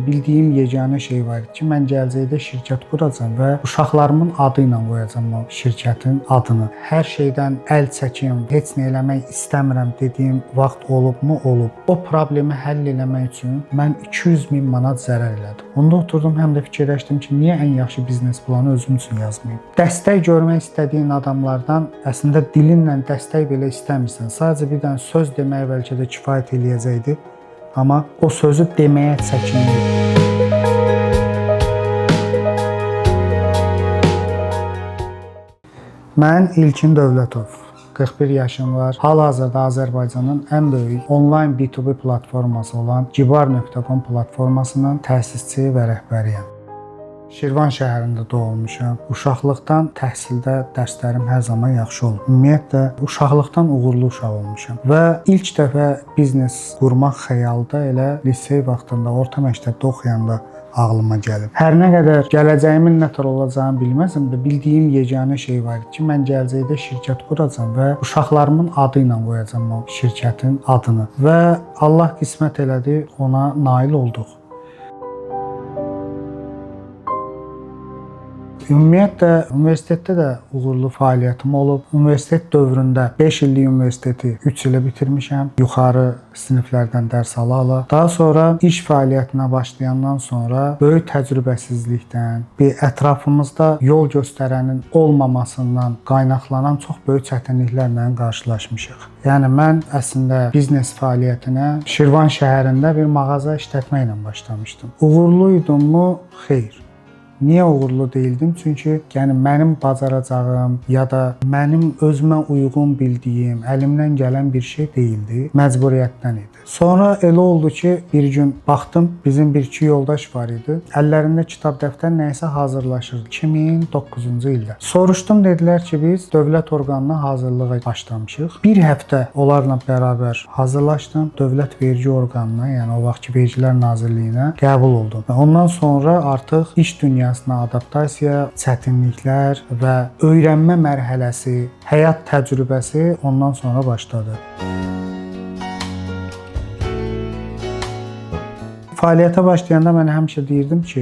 bildiyim yeganə şey var ki, mən gələcəkdə şirkət quracağam və uşaqlarımın adı ilə qoyacağam o şirkətin adını. Hər şeydən əl çəkim, heç nə eləmək istəmirəm dediyim vaxt olubmu? Olub. O problemi həll etmək üçün mən 200.000 manat zərər elədim. Onda oturdum, həm də fikirləşdim ki, niyə ən yaxşı biznes planı özüm üçün yazmayım? Dəstək görmək istədiyin adamlardan əslində dilinlə dəstək belə istəmirsən. Sadəcə bir dənə söz demək bəlkə də kifayət eləyəcəkdi. Amma o sözü deməyə çəkinir. Mən İlkin Dövlətov, 41 yaşım var. Hal-hazırda Azərbaycanın ən böyük onlayn B2B platforması olan Cibar.com platformasının təsisçisi və rəhbəriyəm. Şirvan şəhərində doğulmuşam. Uşaqlıqdan təhsildə dərslərim hər zaman yaxşı olub. Ümumiyyətlə, uşaqlıqdan uğurlu uşaq olmuşam. Və ilk dəfə biznes qurmaq xəyalı da elə lisey vaxtında, orta məktəbdə oxuyanda ağlıma gəlib. Hər nə qədər gələcəyimin nə tər olacağını bilməsəm də, bildiyim yeganə şey var ki, mən gələcəkdə şirkət quracağam və uşaqlarımın adı ilə qoyacağam o şirkətin adını. Və Allah qismət elədi, ona nail olduq. Ümumiyyətlə, universitetdə də uğurlu fəaliyyətim olub. Universitet dövründə 5 illik universiteti 3 ilə bitirmişəm. Yuxarı siniflərdən dərs ala-ala. Daha sonra iş fəaliyyətinə başlayandan sonra böyük təcrübəsizlikdən, bir ətrafımızda yol göstərənin olmamasından qaynaqlanan çox böyük çətinliklərlə qarşılaşmışıq. Yəni mən əslində biznes fəaliyyətinə Şirvan şəhərində bir mağaza işlətməklə başlamışdım. Uğurlu idimmi? Xeyr. Niyə uğurlu deyildim? Çünki mənim bacaracağım ya da mənim özümə uyğun bildiyim, əlimdən gələn bir şey deyildi, məcburiyyətdən idi. Sonra elə oldu ki, bir gün baxdım, bizim bir-iki yoldaş var idi. Əllərində kitab dəftər nəyəsə hazırlaşırdı 2009-cu ildə. Soruşdum, dedilər ki, biz dövlət orqanına hazırlığa başlamışıq. Bir həftə onlarla bərabər hazırlaşdım. Dövlət vergi orqanına, yəni o vaxtki Vergilər Nazirliyinə qəbul oldum. Və ondan sonra artıq iş dünyasına adaptasiya, çətinliklər və öyrənmə mərhələsi, həyat təcrübəsi ondan sonra başladı. Fəaliyyətə başlayanda mən həmişə deyirdim ki,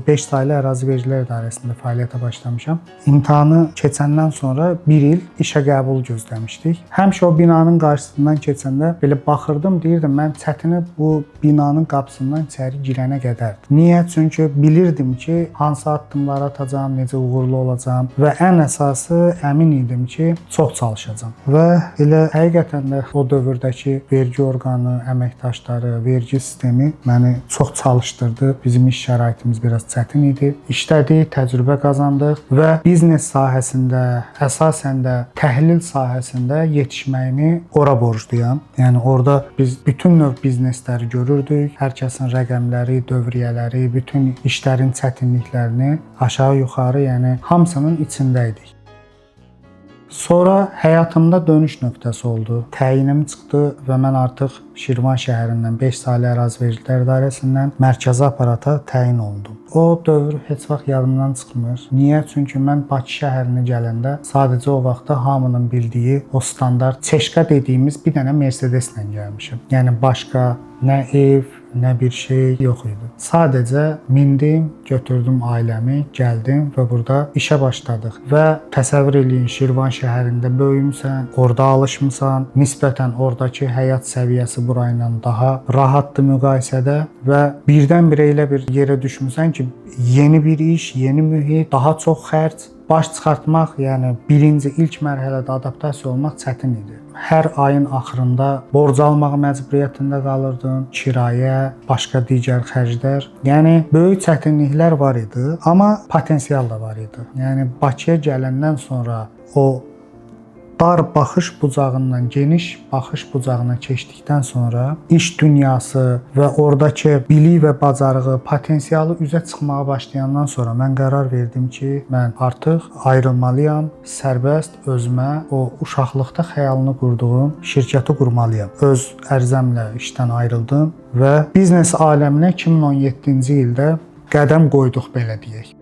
5 saylı ərazi vergilər idarəsində fəaliyyətə başlamışam. İmtahanı keçəndən sonra 1 il işə qəbul gözləmişdik. Həmişə o binanın qarşısından keçəndə belə baxırdım, deyirdim, mən çətini bu binanın qapısından içəri girənə qədərdir. Niyə? Çünki bilirdim ki, hansı addımları atacağam, necə uğurlu olacağam və ən əsası əmin idim ki, çox çalışacağam. Və elə həqiqətən də o dövrdəki vergi orqanı, əməkdaşları, vergi sistemi məni çox çalışdırdı. Bizim iş şəraitimiz biraz çətin idi. İşlədik, təcrübə qazandıq və biznes sahəsində, əsasən də təhlil sahəsində yetişməyimi ora borcluyam. Yəni orada biz bütün növ biznesləri görürdük. Hər kəsin rəqəmləri, dövriyyələri, bütün işlərin çətinliklərini aşağı-yuxarı, yəni hamısının içində idik. Sonra həyatımda dönüş nöqtəsi oldu. Təyinim çıxdı və mən artıq Şirvan şəhərindən 5 saylı ərazi vergilər idarəsindən mərkəzi aparata təyin oldum. O dövr heç vaxt yadımdan çıxmır. Niyə? Çünki mən Bakı şəhərinə gələndə sadəcə o vaxtda hamının bildiyi o standart Çeşka dediyimiz bir dənə Mercedeslə gəlmişəm. Yəni başqa nə ev, nə bir şey yox idi. Sadəcə mindim, götürdüm ailəmi, gəldim və burada işə başladıq. Və təsəvvür eləyin, Şirvan şəhərində böyümüsən, orada alışmısan, nisbətən oradakı həyat səviyyəsi burayla daha rahatdır müqayisədə və birdən-birə elə bir yerə düşmüsən ki, yeni bir iş, yeni mühit, daha çox xərc, baş çıxartmaq, yəni birinci ilk mərhələdə adaptasiya olmaq çətin idi. Hər ayın axırında borc almağa məcburiyyətində qalırdın, kirayə, başqa digər xərclər. Yəni böyük çətinliklər var idi, amma potensial da var idi. Yəni Bakıya gələndən sonra o dar baxış bucağından geniş baxış bucağına keçdikdən sonra iş dünyası və oradakı bilik və bacarığı, potensialı üzə çıxmağa başlayandan sonra mən qərar verdim ki, mən artıq ayrılmalıyam, sərbəst özümə o uşaqlıqda xəyalını qurduğum şirkəti qurmalıyam. Öz ərzəmlə işdən ayrıldım və biznes aləminə 2017-ci ildə qədəm qoyduq, belə deyək.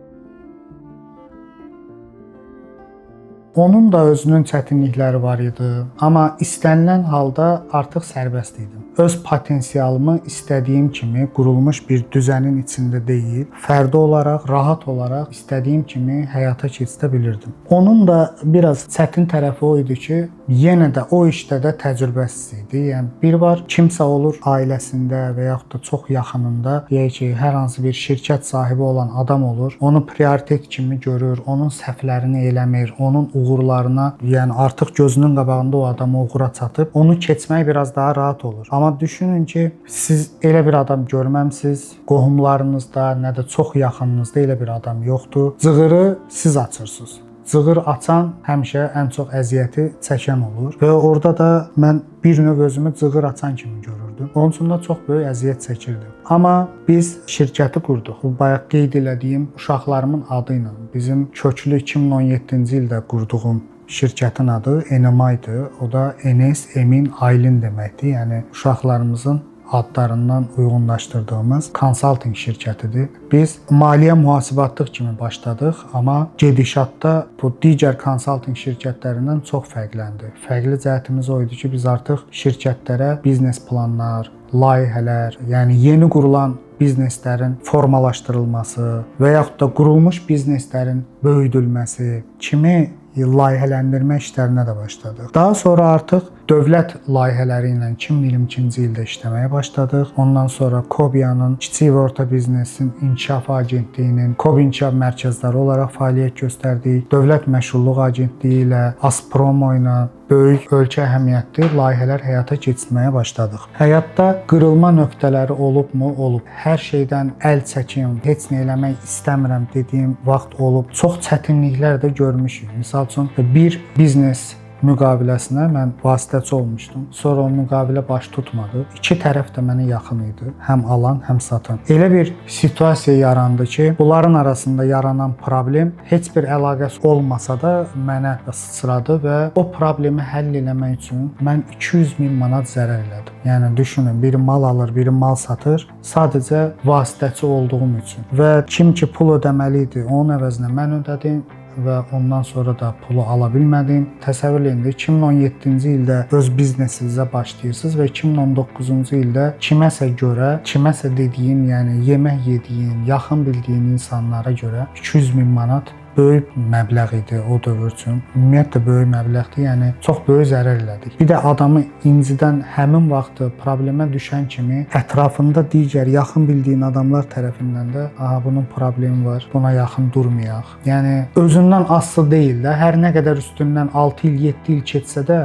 Onun da özünün çətinlikləri var idi, amma istənilən halda artıq sərbəst idim. Öz potensialımı istədiyim kimi qurulmuş bir düzənin içində deyil, fərdi olaraq, rahat olaraq istədiyim kimi həyata keçirə bilirdim. Onun da biraz çətin tərəfi o idi ki, yenə də o işdə də təcrübəsiz idi. Yəni bir var, kimsə olur ailəsində və yaxud da çox yaxınında, deyək ki, hər hansı bir şirkət sahibi olan adam olur, onu prioritet kimi görür, onun səhvlərini eləmir, onun uğurlarına, yəni artıq gözünün qabağında o adam uğura çatıb, onu keçmək biraz daha rahat olur. Amma düşünün ki, siz elə bir adam görməmisiz, qohumlarınızda, nə də çox yaxınınızda elə bir adam yoxdur. Cığırı siz açırsınız. Cığır açan həmişə ən çox əziyyəti çəkən olur və orada da mən bir növ özümü cığır açan kimi görürdüm. Onun üçün də çox böyük əziyyət çəkirdim. Amma biz şirkəti qurduq. Bu bayaq qeyd elədiyim uşaqlarımın adı ilə. Bizim köklü 2017-ci ildə qurduğum şirkətin adı NMA-ydı. O da Enes, Emin, Aylin deməkdir. Yəni uşaqlarımızın adlarından uyğunlaşdırdığımız konsalting şirkətidir. Biz maliyyə mühasibatlıq kimi başladıq, amma gedişatda bu digər konsalting şirkətlərindən çox fərqləndi. Fərqli cəhətimiz o idi ki, biz artıq şirkətlərə biznes planlar, layihələr, yəni yeni qurulan bizneslərin formalaşdırılması və yaxud da qurulmuş bizneslərin böyüdülməsi kimi layihələndirmə işlərinə də başladıq. Daha sonra artıq dövlət layihələri ilə 2022-ci ildə işləməyə başladıq. Ondan sonra Kobiyanın kiçik və orta biznesin inkişaf agentliyinin Kobi inkişaf mərkəzləri olaraq fəaliyyət göstərdik. Dövlət Məşğulluq Agentliyi ilə, Aspromo ilə böyük ölkə əhəmiyyətli layihələr həyata keçirməyə başladıq. Həyatda qırılma nöqtələri olubmu? Olub. Hər şeydən əl çəkim, heç nə eləmək istəmirəm dediyim vaxt olub. Çox çətinliklər də görmüşük. Məsəl üçün bir biznes müqaviləsinə mən vasitəçi olmuşdum. Sonra o müqavilə baş tutmadı. İki tərəf də mənə yaxın idi. Həm alan, həm satan. Elə bir situasiya yarandı ki, bunların arasında yaranan problem heç bir əlaqəsi olmasa da mənə sıçradı və o problemi həll etmək üçün mən 200.000 manat zərər elədim. Yəni düşünün, biri mal alır, biri mal satır, sadəcə vasitəçi olduğum üçün. Və kim ki pul ödəməli idi, onun əvəzinə mən ödədim və ondan sonra da pulu ala bilmədim. Təsəvvür edin, 2017-ci ildə öz biznesinizə başlayırsınız və 2019-cu ildə kiməsə görə, kiməsə dediyin, yəni yemək yediyin, yaxın bildiyin insanlara görə 200.000 manat böyük məbləğ idi o dövr üçün. Ümumiyyətlə böyük məbləğdir, yəni çox böyük zərər elədik. Bir də adamı incidən həmin vaxtı problemə düşən kimi ətrafında digər yaxın bildiyin adamlar tərəfindən də aha bunun problemi var, buna yaxın durmayaq. Yəni özündən asılı deyil də, hər nə qədər üstündən 6 il, 7 il keçsə də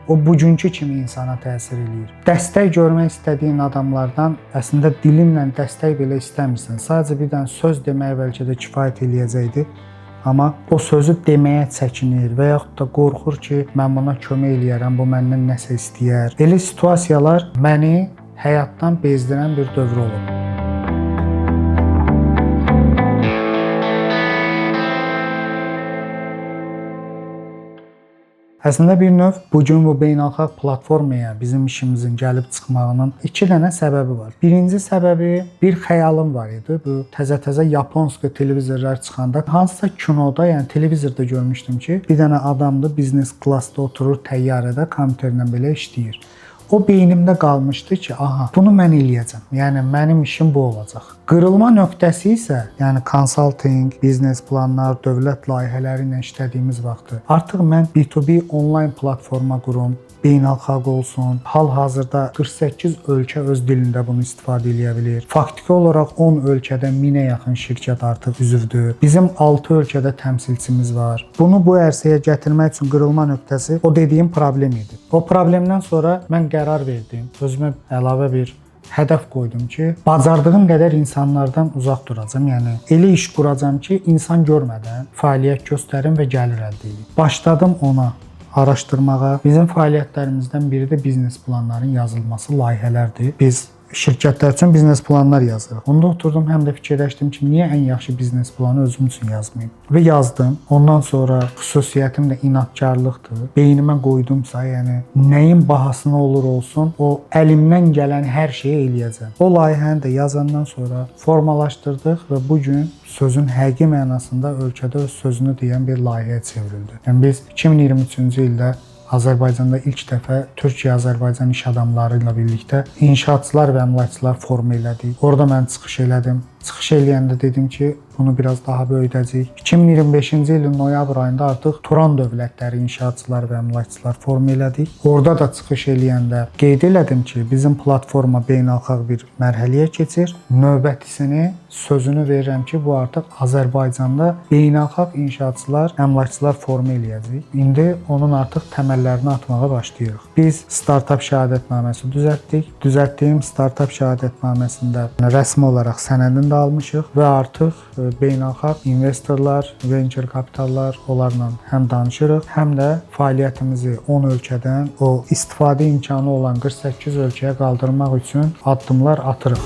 o bugünkü kimi insana təsir eləyir. Dəstək görmək istədiyin adamlardan əslində dilinlə dəstək belə istəmirsən. Sadəcə bir dənə söz demək bəlkə də kifayət eləyəcəkdi. Amma o sözü deməyə çəkinir və yaxud da qorxur ki, mən buna kömək eləyərəm, bu məndən nəsə istəyər. Elə situasiyalar məni həyatdan bezdirən bir dövr olub. Əslində bir növ bugün bu beynəlxalq platformaya bizim işimizin gəlib çıxmağının iki dənə səbəbi var. Birinci səbəbi bir xəyalım var idi. Bu təzə-təzə Yaponska televizorlar çıxanda hansısa kinoda, yəni televizorda görmüşdüm ki, bir dənə adamdır biznes klassda oturur təyyarədə kompüterlə belə işləyir. O beynimdə qalmışdı ki, aha, bunu mən eləyəcəm. Yəni mənim işim bu olacaq. Qırılma nöqtəsi isə, yəni konsalting, biznes planlar, dövlət layihələri ilə işlədiyimiz vaxtı artıq mən B2B onlayn platforma qurum, beynəlxalq olsun. Hal-hazırda 48 ölkə öz dilində bunu istifadə edə bilir. Faktiki olaraq 10 ölkədə 1000-ə yaxın şirkət artıq üzvdür. Bizim 6 ölkədə təmsilçimiz var. Bunu bu ərsəyə gətirmək üçün qırılma nöqtəsi o dediyim problem idi. O problemdən sonra mən qərar verdim. Özümə əlavə bir hədəf qoydum ki, bacardığım qədər insanlardan uzaq duracağam. Yəni elə iş quracağam ki, insan görmədən fəaliyyət göstərim və gəlir əldə edim. Başladım ona araşdırmağa. Bizim fəaliyyətlərimizdən biri də biznes planların yazılması, layihələrdir. Biz şirkətlər üçün biznes planlar yazırıq. Onda oturdum, həm də fikirləşdim ki, niyə ən yaxşı biznes planı özüm üçün yazmayım? Və yazdım. Ondan sonra xüsusiyyətim də inadkarlıqdır. Beynimə qoydumsa, yəni nəyin bahasına olur olsun, o əlimdən gələn hər şeyi eləyəcəm. O layihəni də yazandan sonra formalaşdırdıq və bu gün sözün həqiqi mənasında ölkədə öz sözünü deyən bir layihəyə çevrildi. Yəni biz 2023-cü ildə Azərbaycanda ilk dəfə Türkiyə-Azərbaycan iş adamları ilə birlikdə inşaatçılar və əmlakçılar forumu elədik. Orada mən çıxış elədim. Çıxış eləyəndə dedim ki, bunu biraz daha böyüdəcəyik. 2025-ci ilin noyabr ayında artıq Turan dövlətləri inşaatçılar və əmlakçılar forumu elədik. Orada da çıxış eləyəndə qeyd elədim ki, bizim platforma beynəlxalq bir mərhələyə keçir. Növbətisini sözünü verirəm ki, bu artıq Azərbaycanda beynəlxalq inşaatçılar, əmlakçılar forumu eləyəcəyik. İndi onun artıq təməllərini atmağa başlayırıq. Biz startap şəhadətnaməsi düzəltdik. Düzəltdiyim startap şəhadətnaməsində rəsmi olaraq sənədini də almışıq və artıq beynəlxalq investorlar, venture kapitallar, onlarla həm danışırıq, həm də fəaliyyətimizi 10 ölkədən o istifadə imkanı olan 48 ölkəyə qaldırmaq üçün addımlar atırıq.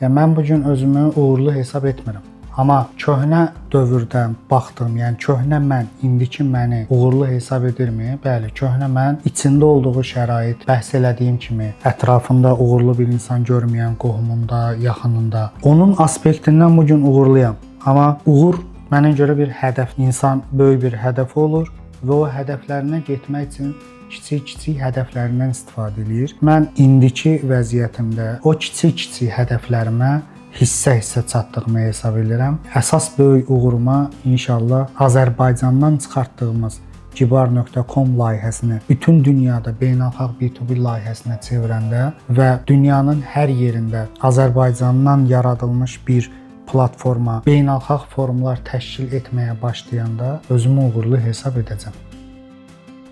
Mən bu gün özümü uğurlu hesab etmirəm. Amma köhnə dövrdən baxdım, yəni köhnə mən, indiki məni uğurlu hesab edirmi? Bəli, köhnə mən içində olduğu şərait, bəhs elədiyim kimi, ətrafında uğurlu bir insan görməyən, qohumunda, yaxınında. Onun aspektindən bu gün uğurluyam. Amma uğur mənə görə bir hədəf, insan böyük bir hədəfi olur və o hədəflərinə getmək üçün kiçik-kiçik hədəflərindən istifadə edir. Mən indiki vəziyyətimdə o kiçik-kiçik hədəflərimə hissə-hissə çatdığımı hesab edirəm. Əsas böyük uğuruma inşallah Azərbaycandan çıxartdığımız Cibar.com layihəsini bütün dünyada beynəlxalq B2B layihəsinə çevirəndə və dünyanın hər yerində Azərbaycandan yaradılmış bir platforma, beynəlxalq forumlar təşkil etməyə başlayanda özümü uğurlu hesab edəcəm.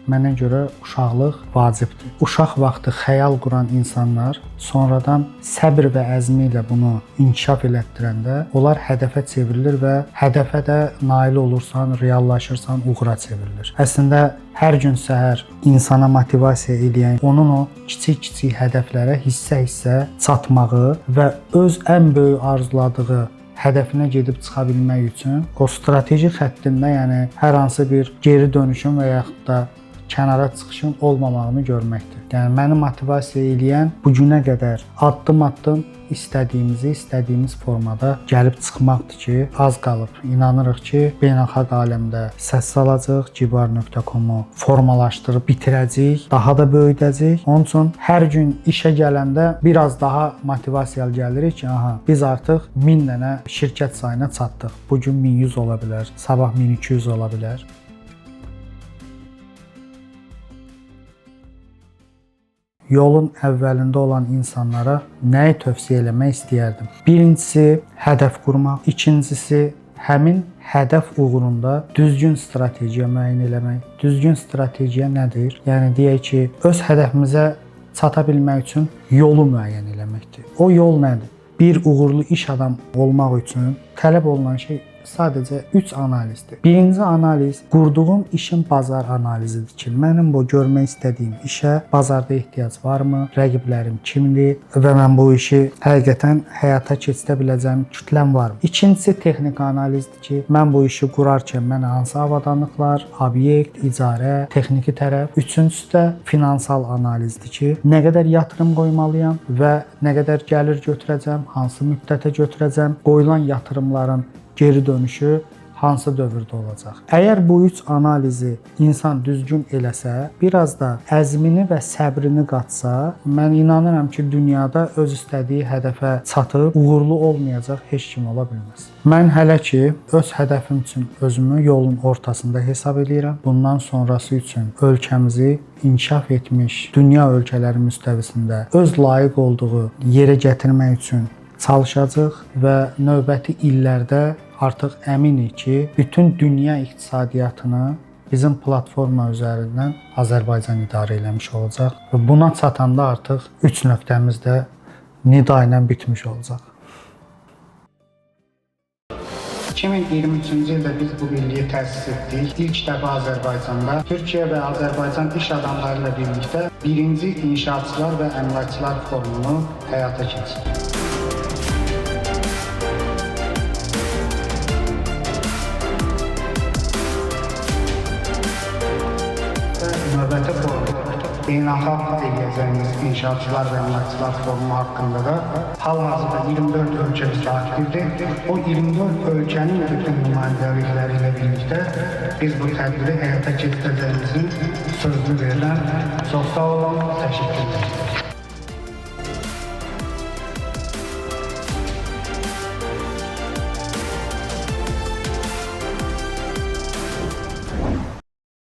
Mənə görə uşaqlıq vacibdir. Uşaq vaxtı xəyal quran insanlar sonradan səbr və əzmi ilə bunu inkişaf elətdirəndə onlar hədəfə çevrilir və hədəfə də nail olursan, reallaşırsan, uğura çevrilir. Əslində hər gün səhər insana motivasiya edən, onun o kiçik-kiçik hədəflərə hissə-hissə çatmağı və öz ən böyük arzuladığı hədəfinə gedib çıxa bilmək üçün o strateji xəttində, yəni hər hansı bir geri dönüşün və yaxud da kənara çıxışın olmamağını görməkdir. Yəni məni motivasiya edən bu günə qədər addım-addım istədiyimiz formada gəlib çıxmaqdır ki, az qalıb. İnanırıq ki, beynəlxalq aləmdə səs salacaq, Cibar.com-u formalaşdırıb bitirəcəyik, daha da böyüdəcəyik. Onun üçün hər gün işə gələndə biraz daha motivasiyalı gəlirik ki, biz artıq 1000 dənə şirkət sayına çatdıq. Bu gün 1100 ola bilər, sabah 1200 ola bilər. Yolun əvvəlində olan insanlara nəyi tövsiyə eləmək istəyərdim? Birincisi, hədəf qurmaq. İkincisi, həmin hədəf uğrunda düzgün strategiya müəyyən eləmək. Düzgün strategiya nədir? Yəni deyək ki, öz hədəfimizə çata bilmək üçün yolu müəyyən eləməkdir. O yol nədir? Bir uğurlu iş adam olmaq üçün tələb olunan şey sadəcə 3 analizdir. Birinci analiz qurduğum işin bazar analizidir ki, mənim bu görmək istədiyim işə bazarda ehtiyac varmı, rəqiblərim kimdir və mən bu işi həqiqətən həyata keçirə biləcəyim kütləm varmı? İkincisi texniki analizdir ki, mən bu işi qurarkən mənə hansı avadanlıqlar, obyekt, icarə, texniki tərəf. Üçüncüsü də finansal analizdir ki, nə qədər yatırım qoymalıyam və nə qədər gəlir götürəcəm, hansı müddətə götürəcəm, qoyulan yatırımların geri dönüşü hansı dövrdə olacaq? Əgər bu 3 analizi insan düzgün eləsə, biraz da əzmini və səbrini qatsa, mən inanıram ki, dünyada öz istədiyi hədəfə çatıb uğurlu olmayacaq heç kim ola bilməz. Mən hələ ki, öz hədəfim üçün özümü yolun ortasında hesab edirəm. Bundan sonrası üçün ölkəmizi inkişaf etmiş dünya ölkələri müstəvisində öz layiq olduğu yerə gətirmək üçün çalışacaq və növbəti illərdə artıq əminik ki, bütün dünya iqtisadiyyatını bizim platforma üzərindən Azərbaycan idarə eləmiş olacaq və buna çatanda artıq 3 nöqtəmiz də nida ilə bitmiş olacaq. 2023-cü ildə biz bu birliyi təsis etdik. İlk dəfə Azərbaycanda Türkiyə və Azərbaycan iş adamları ilə birlikdə birinci İnşaatçılar və Əmlakçılar Forumunu həyata keçirdik. Növbəti forum beynəlxalq eləyəcəyimiz İnşaatçılar və Əmlakçılar Forumu haqqında da hal-hazırda 24 ölkə iştirakçıdır. O 24 ölkənin bütün nümayəndəlikləri ilə birlikdə biz bu tədbiri həyata keçirəcəyimizin sözünü verirəm. Çox sağ olun, təşəkkür ederim.